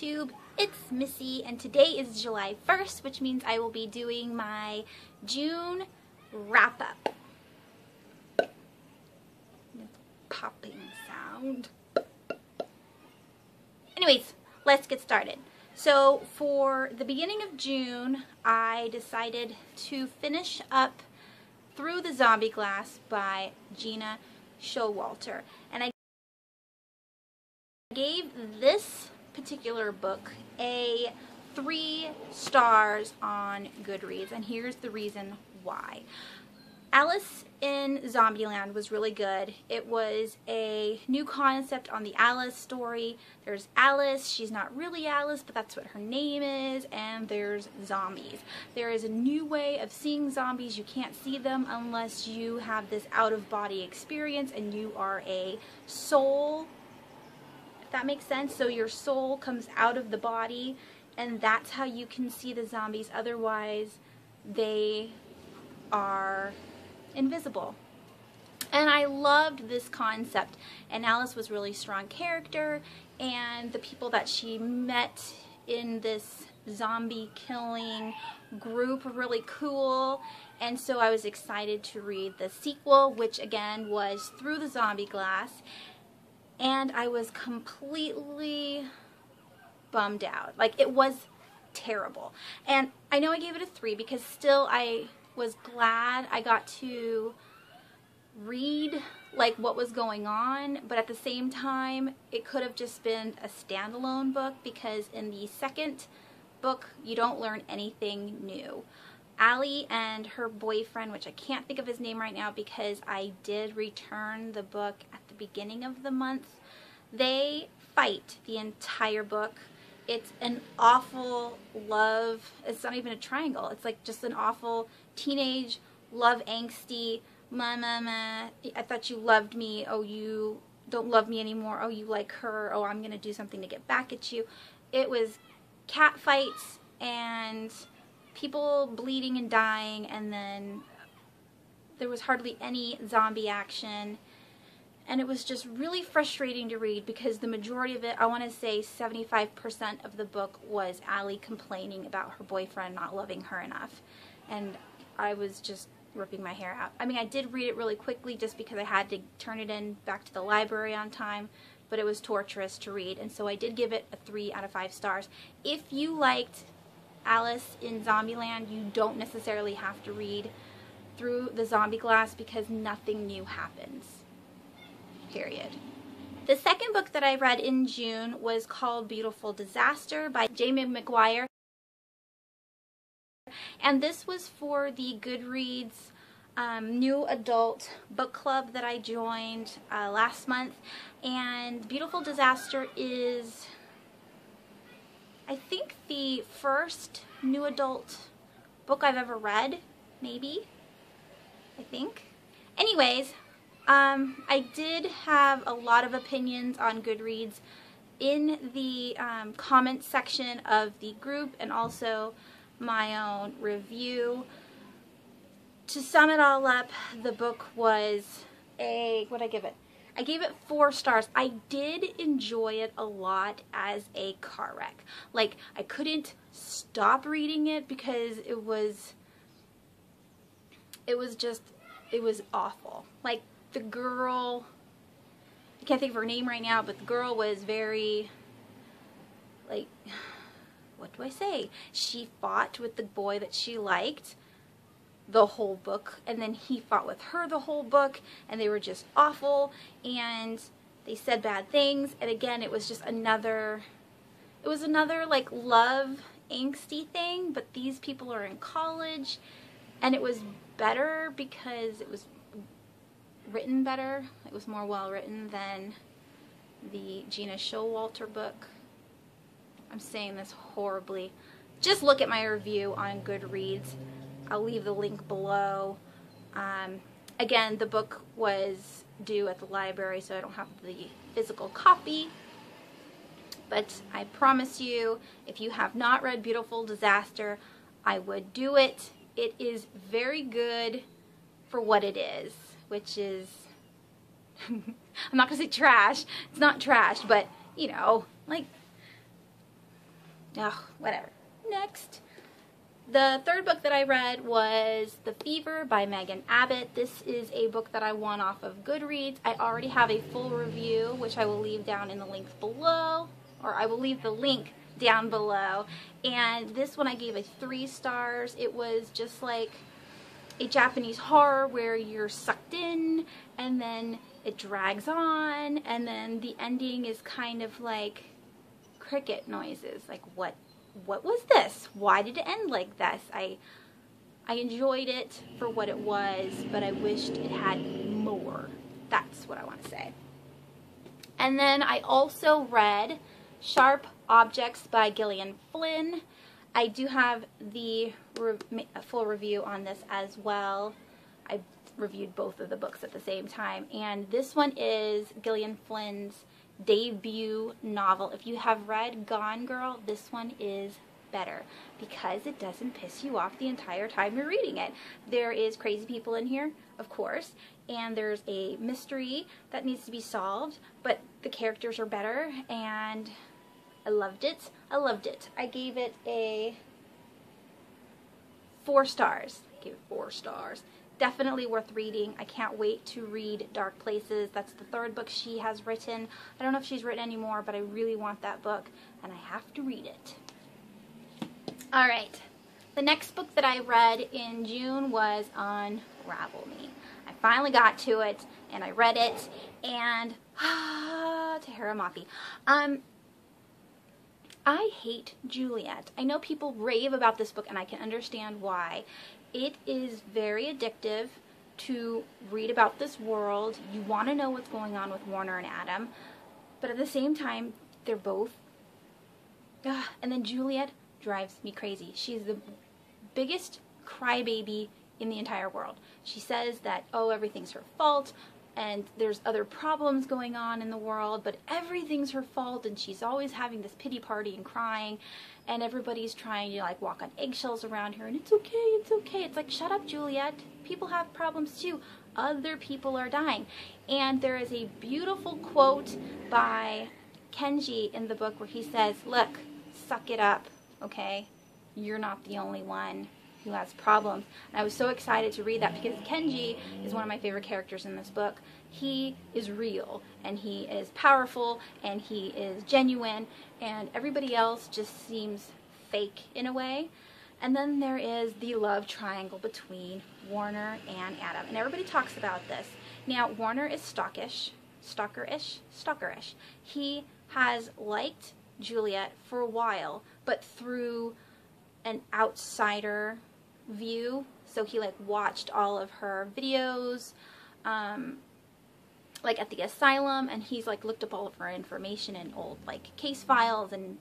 YouTube, it's Missy, and today is July 1st, which means I will be doing my June wrap-up. Popping sound. Anyways, let's get started. So for the beginning of June, I decided to finish up Through the Zombie Glass by Gina Showalter, and I gave this particular book a 3 stars on Goodreads, and here's the reason why. Alice in Zombieland was really good. It was a new concept on the Alice story. There's Alice, she's not really Alice, but that's what her name is, and there's zombies. There is a new way of seeing zombies. You can't see them unless you have this out-of-body experience and you are a soul, if that makes sense. So your soul comes out of the body, and that's how you can see the zombies. Otherwise, they are invisible. And I loved this concept, and Alice was a really strong character, and the people that she met in this zombie killing group were really cool, and so I was excited to read the sequel, which again was Through the Zombie Glass, and I was completely bummed out. Like, it was terrible. And I know I gave it a 3 because still I was glad I got to read like what was going on, but at the same time it could have just been a standalone book, because in the second book you don't learn anything new. Allie and her boyfriend, which I can't think of his name right now because I did return the book at the beginning of the month, they fight the entire book. It's an awful love. It's not even a triangle. It's like just an awful teenage love angsty. I thought you loved me. Oh, you don't love me anymore. Oh, you like her. Oh, I'm going to do something to get back at you. It was cat fights and people bleeding and dying, and then there was hardly any zombie action. And it was just really frustrating to read because the majority of it, I want to say 75% of the book, was Allie complaining about her boyfriend not loving her enough. And I was just ripping my hair out. I mean, I did read it really quickly just because I had to turn it in back to the library on time, but it was torturous to read, and so I did give it a 3 out of 5 stars. If you liked Alice in Zombieland, you don't necessarily have to read Through the Zombie Glass because nothing new happens. Period. The second book that I read in June was called Beautiful Disaster by Jamie McGuire, and this was for the Goodreads new adult book club that I joined last month. And Beautiful Disaster is, I think, the first new adult book I've ever read, maybe, I think. Anyways, I did have a lot of opinions on Goodreads in the comments section of the group, and also my own review. To sum it all up, the book was what'd I give it? I gave it 4 stars. I did enjoy it a lot as a car wreck. Like, I couldn't stop reading it because it was awful. Like, the girl, I can't think of her name right now, but the girl was very, like, what do I say? She fought with the boy that she liked the whole book, and then he fought with her the whole book, and they were just awful, and they said bad things, and again, it was just another like love angsty thing, but these people are in college, and it was better because it was written better. It was more well written than the Gina Showalter book. I'm saying this horribly. Just look at my review on Goodreads. I'll leave the link below. Again, the book was due at the library, so I don't have the physical copy. But I promise you, if you have not read Beautiful Disaster, I would do it. It is very good for what it is, which is, I'm not going to say trash. It's not trash, but, you know, like, Ugh, whatever. Next. The third book that I read was The Fever by Megan Abbott. This is a book that I won off of Goodreads. I already have a full review, which I will leave down in the links below, or I will leave the link down below. And this one I gave a 3 stars. It was just like a Japanese horror where you're sucked in and then it drags on, and then the ending is kind of like cricket noises. Like, what was this? Why did it end like this? I enjoyed it for what it was, but I wished it had more. That's what I want to say. And then I also read Sharp Objects by Gillian Flynn. I do have the full review on this as well. I reviewed both of the books at the same time. And this one is Gillian Flynn's debut novel. If you have read Gone Girl, this one is better because it doesn't piss you off the entire time you're reading it. There is crazy people in here, of course, and there's a mystery that needs to be solved, but the characters are better, and I loved it. I loved it. I gave it a 4 stars. I gave it 4 stars. Definitely worth reading. I can't wait to read Dark Places. That's the 3rd book she has written. I don't know if she's written any more, but I really want that book, and I have to read it. Alright, the next book that I read in June was Unravel Me. I finally got to it, and I read it, and Tahara Mafi. I hate Juliet. I know people rave about this book, and I can understand why. It is very addictive to read about this world. You want to know what's going on with Warner and Adam, but at the same time, they're both... And then Juliet drives me crazy. She's the biggest crybaby in the entire world. She says that, oh, everything's her fault, and there's other problems going on in the world, but everything's her fault, and she's always having this pity party and crying, and everybody's trying to like walk on eggshells around her, and it's okay, it's okay. It's like, shut up, Juliet. People have problems too. Other people are dying. And there is a beautiful quote by Kenji in the book where he says, look, suck it up, okay? You're not the only one who has problems. And I was so excited to read that because Kenji is one of my favorite characters in this book. He is real, and he is powerful, and he is genuine, and everybody else just seems fake in a way. And then there is the love triangle between Warner and Adam, and everybody talks about this. Now, Warner is stalkerish. He has liked Juliet for a while, but through an outsider view. So he like watched all of her videos, like at the asylum, and he's like looked up all of her information in old like case files and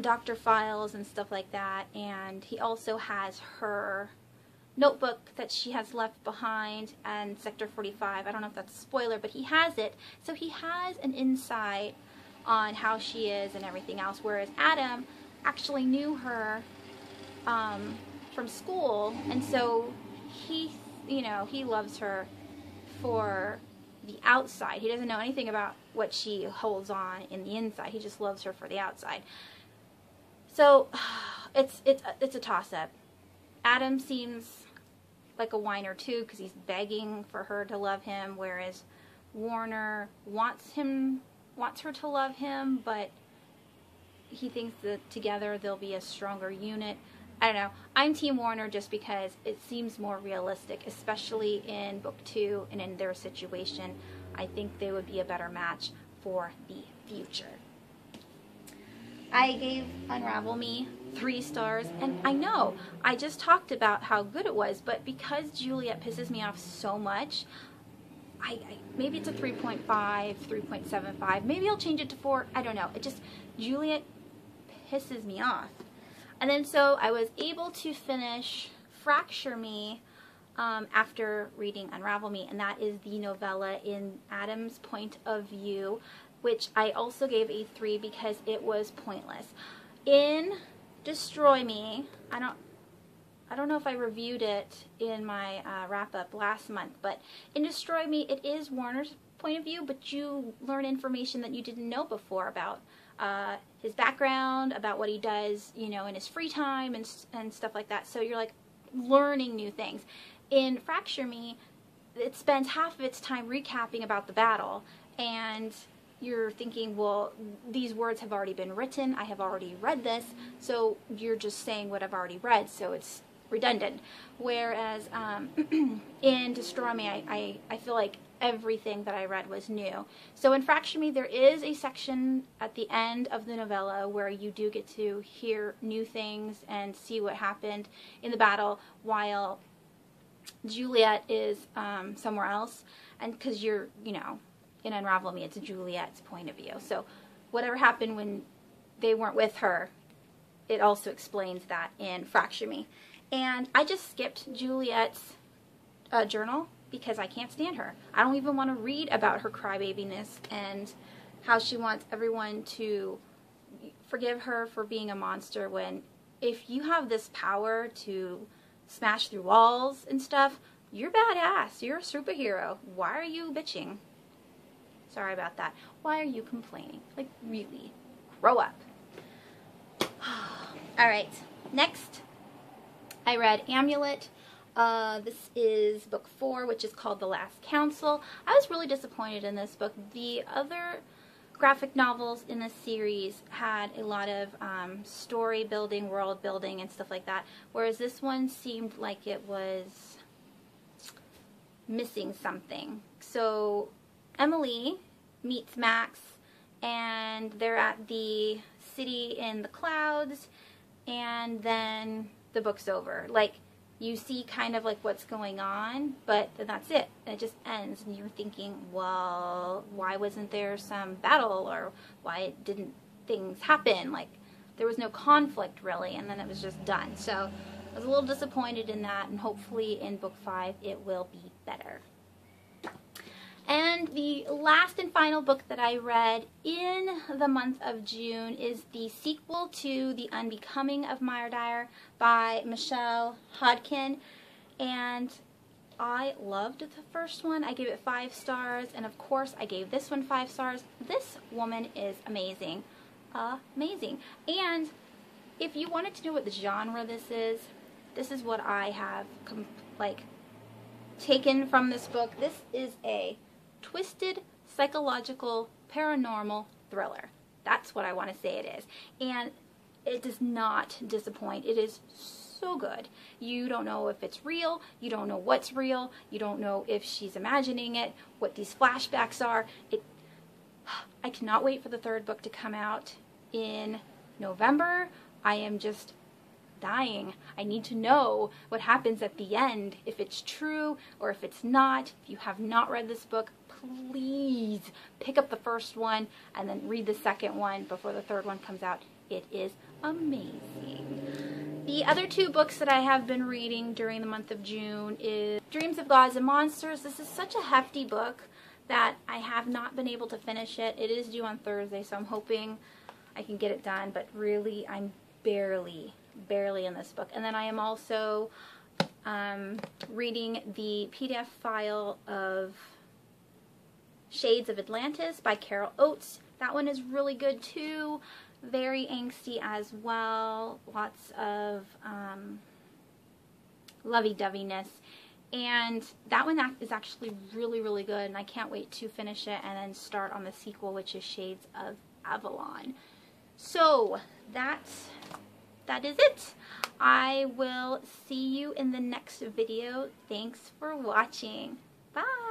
doctor files and stuff like that. And he also has her notebook that she has left behind and Sector 45. I don't know if that's a spoiler, but he has it. So he has an insight on how she is and everything else, whereas Adam actually knew her from school, and so he, you know, he loves her for the outside. He doesn't know anything about what she holds on in the inside. He just loves her for the outside. So it's a toss-up. Adam seems like a whiner too because he's begging for her to love him, whereas Warner wants her to love him, but he thinks that together they'll be a stronger unit. I don't know. I'm Team Warner just because it seems more realistic, especially in book 2 and in their situation. I think they would be a better match for the future. I gave Unravel Me 3 stars, and I know I just talked about how good it was, but because Juliet pisses me off so much, maybe it's a 3.5, 3.75. Maybe I'll change it to 4. I don't know. Juliet pisses me off. And then so I was able to finish Fracture Me after reading Unravel Me, and that is the novella in Adam's point of view, which I also gave a 3 because it was pointless. In Destroy Me, I don't know if I reviewed it in my wrap-up last month, but in Destroy Me, it is Warner's point of view, but you learn information that you didn't know before about his background, about what he does, you know, in his free time and stuff like that. So you're like learning new things. In Fracture Me, it spends half of its time recapping about the battle, and you're thinking, well, these words have already been written, I have already read this, so you're just saying what I've already read, so it's redundant. Whereas in Destroy Me, I feel like everything that I read was new. So in Fracture Me, there is a section at the end of the novella where you do get to hear new things and see what happened in the battle while Juliet is somewhere else. And because you're, you know, in Unravel Me, it's Juliet's point of view. So whatever happened when they weren't with her, it also explains that in Fracture Me. And I just skipped Juliet's journal because I can't stand her. I don't even want to read about her crybabiness and how she wants everyone to forgive her for being a monster, when if you have this power to smash through walls and stuff, you're badass. You're a superhero. Why are you bitching? Sorry about that. Why are you complaining? Like, really, grow up. Alright, next I read Amulet. This is book 4, which is called The Last Council. I was really disappointed in this book. The other graphic novels in this series had a lot of story building, world building, and stuff like that, whereas this one seemed like it was missing something. So Emily meets Max, and they're at the city in the clouds, and then the book's over. Like, you see kind of like what's going on, but then that's it. And it just ends, and you're thinking, well, why wasn't there some battle, or why didn't things happen? Like, there was no conflict really, and then it was just done. So I was a little disappointed in that, and hopefully in book 5 it will be better. And the last and final book that I read in the month of June is the sequel to The Unbecoming of Meyerdier by Michelle Hodkin. And I loved the first one. I gave it 5 stars, and of course I gave this one 5 stars. This woman is amazing. Amazing. And if you wanted to know what the genre this is what I have taken from this book. This is a twisted psychological paranormal thriller. That's what I want to say it is. And it does not disappoint. It is so good. You don't know if it's real. You don't know what's real. You don't know if she's imagining it, what these flashbacks are. I cannot wait for the 3rd book to come out in November. I am just dying. I need to know what happens at the end, if it's true or if it's not. If you have not read this book, please pick up the first one and then read the second one before the 3rd one comes out. It is amazing. The other 2 books that I have been reading during the month of June is Dreams of Gods and Monsters. This is such a hefty book that I have not been able to finish it. It is due on Thursday, so I'm hoping I can get it done, but really I'm barely in this book. And then I am also reading the PDF file of Shades of Atlantis by Carol Oates. That one is really good too. Very angsty as well. Lots of lovey-doveyness. And that one is actually really good, and I can't wait to finish it and then start on the sequel, which is Shades of Avalon. So that is it. I will see you in the next video. Thanks for watching. Bye.